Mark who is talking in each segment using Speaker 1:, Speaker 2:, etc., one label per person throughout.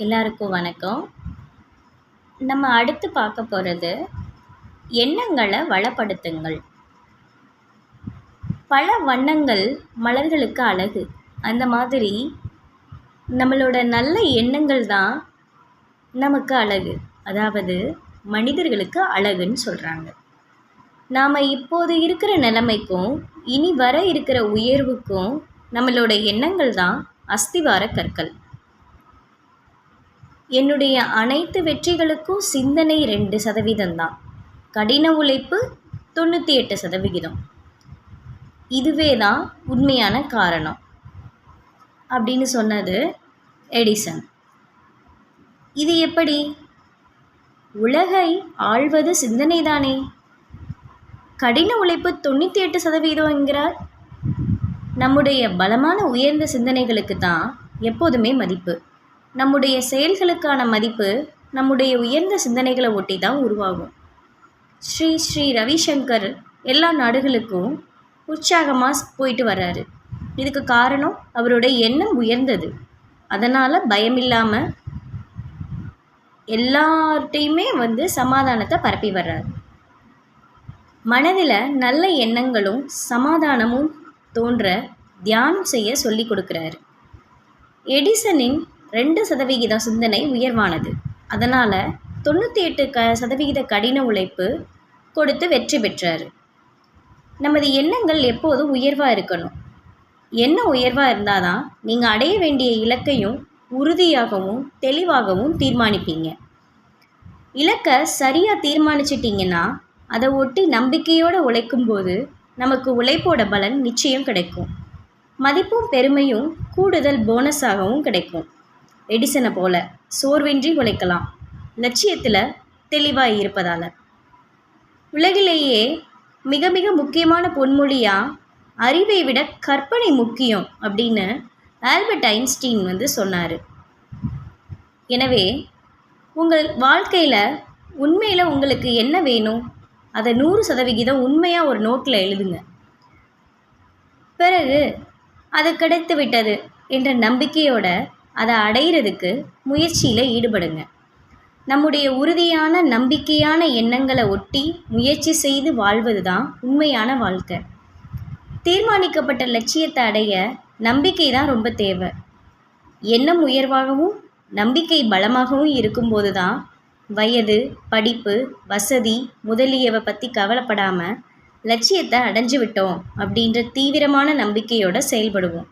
Speaker 1: எல்லாருக்கும் வணக்கம். நம்ம அடுத்து பார்க்க போகிறது எண்ணங்களை வளப்படுத்துங்கள். பல வண்ணங்கள் மலர்களுக்கு அழகு. அந்த மாதிரி நம்மளோட நல்ல எண்ணங்கள் தான் நமக்கு அழகு. அதாவது மனிதர்களுக்கு அழகுன்னு சொல்கிறாங்க. நாம் இப்போது இருக்கிற நிலைமைக்கும் இனி வர இருக்கிற உயர்வுக்கும் நம்மளோட எண்ணங்கள் தான் அஸ்திவார கற்கள். என்னுடைய அனைத்து வெற்றிகளுக்கும் சிந்தனை 2% தான், கடின உழைப்பு 98%. இதுவே தான் உண்மையான காரணம் அப்படின்னு சொன்னது எடிசன். இது எப்படி? உலகை ஆள்வது சிந்தனை தானே. கடின உழைப்பு 98% என்கிறார். நம்முடைய பலமான உயர்ந்த சிந்தனைகளுக்கு தான் எப்போதுமே மதிப்பு. நம்முடைய செயல்களுக்கான மதிப்பு நம்முடைய உயர்ந்த சிந்தனைகளை ஒட்டி தான் உருவாகும். ஸ்ரீ ரவிசங்கர் எல்லா நாடுகளுக்கும் உற்சாகமாக போயிட்டு வர்றாரு. இதுக்கு காரணம் அவருடைய எண்ணம் உயர்ந்தது. அதனால் பயமில்லாமல் எல்லார்ட்டையுமே சமாதானத்தை பரப்பி வர்றாரு. மனதில் நல்ல எண்ணங்களும் சமாதானமும் தோன்ற தியானம் செய்ய சொல்லி கொடுக்குறாரு. எடிசனின் 2% சிந்தனை உயர்வானது. அதனால் 98% கடின உழைப்பு கொடுத்து வெற்றி பெற்றார். நமது எண்ணங்கள் எப்போதும் உயர்வாக இருக்கணும். எண்ணம் உயர்வாக இருந்தால் தான் நீங்கள் அடைய வேண்டிய இலக்கையும் உறுதியாகவும் தெளிவாகவும் தீர்மானிப்பீங்க. இலக்கை சரியாக தீர்மானிச்சிட்டிங்கன்னா அதை ஒட்டி நம்பிக்கையோடு உழைக்கும்போது நமக்கு உழைப்போட பலன் நிச்சயம் கிடைக்கும். மதிப்பும் பெருமையும் கூடுதல் போனஸாகவும் கிடைக்கும். எடிசனை போல சோர்வின்றி உழைக்கலாம், லட்சியத்தில் தெளிவாக இருப்பதால். உலகிலேயே மிக மிக முக்கியமான பொன்மொழியாக அறிவை விட கற்பனை முக்கியம் அப்படின்னு ஆல்பர்ட் ஐன்ஸ்டீன் சொன்னார். எனவே உங்கள் வாழ்க்கையில் உண்மையில் உங்களுக்கு என்ன வேணும் அதை 100% உண்மையாக ஒரு நோட்டில் எழுதுங்க. பிறகு அது கிடைத்து விட்டது என்ற நம்பிக்கையோட அதை அடையிறதுக்கு முயற்சியில் ஈடுபடுங்க. நம்முடைய உறுதியான நம்பிக்கையான எண்ணங்களை ஒட்டி முயற்சி செய்து வாழ்வது தான் உண்மையான வாழ்க்கை. தீர்மானிக்கப்பட்ட லட்சியத்தை அடைய நம்பிக்கை தான் ரொம்ப தேவை. எண்ணம் உயர்வாகவும் நம்பிக்கை பலமாகவும் இருக்கும்போது தான் வயது, படிப்பு, வசதி முதலியவை பற்றி கவலைப்படாமல் லட்சியத்தை அடைஞ்சு விட்டோம் அப்படின்ற தீவிரமான நம்பிக்கையோடு செயல்படுவோம்.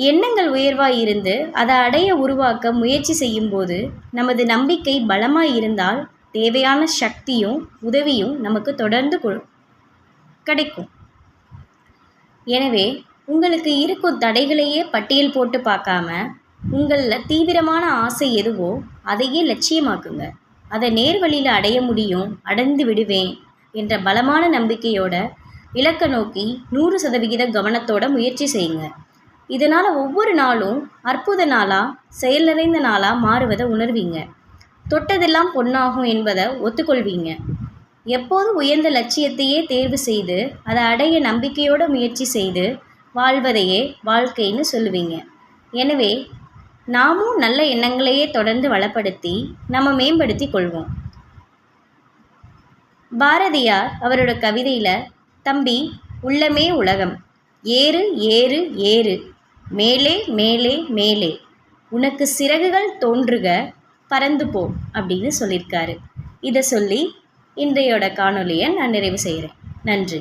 Speaker 1: எண்ணங்கள் உயர்வாக இருந்து அதை அடைய உருவாக்க முயற்சி செய்யும்போது நமது நம்பிக்கை பலமாக இருந்தால் தேவையான சக்தியும் உதவியும் நமக்கு தொடர்ந்து கிடைக்கும். எனவே உங்களுக்கு இருக்கும் தடைகளையே பட்டியல் போட்டு பார்க்காம உங்களில் தீவிரமான ஆசை எதுவோ அதையே லட்சியமாக்குங்க. அதை நேர்வழியில் அடைய முடியும், அடைந்து விடுவேன் என்ற பலமான நம்பிக்கையோட இலக்கை நோக்கி 100% கவனத்தோட முயற்சி செய்யுங்க. இதனால் ஒவ்வொரு நாளும் அற்புத நாளாக செயல் நிறைந்த நாளாக மாறுவதை உணர்வீங்க. தொட்டதெல்லாம் பொன்னாகும் என்பதை ஒத்துக்கொள்வீங்க. எப்போதும் உயர்ந்த லட்சியத்தையே தேர்வு செய்து அதை அடைய நம்பிக்கையோடு முயற்சி செய்து வாழ்வதையே வாழ்க்கைன்னு சொல்லுவீங்க. எனவே நாமும் நல்ல எண்ணங்களையே தொடர்ந்து வளப்படுத்தி நம்ம மேம்படுத்தி கொள்வோம். பாரதியார் அவரோட கவிதையில், தம்பி உள்ளமே உலகம், ஏறு ஏறு ஏறு, மேலே மேலே மேலே, உனக்கு சிறகுகள் தோன்றுக, பறந்து போ அப்படின்னு சொல்லியிருக்காரு. இதை சொல்லி இன்றையோட காணொலியை நான் நிறைவு செய்கிறேன். நன்றி.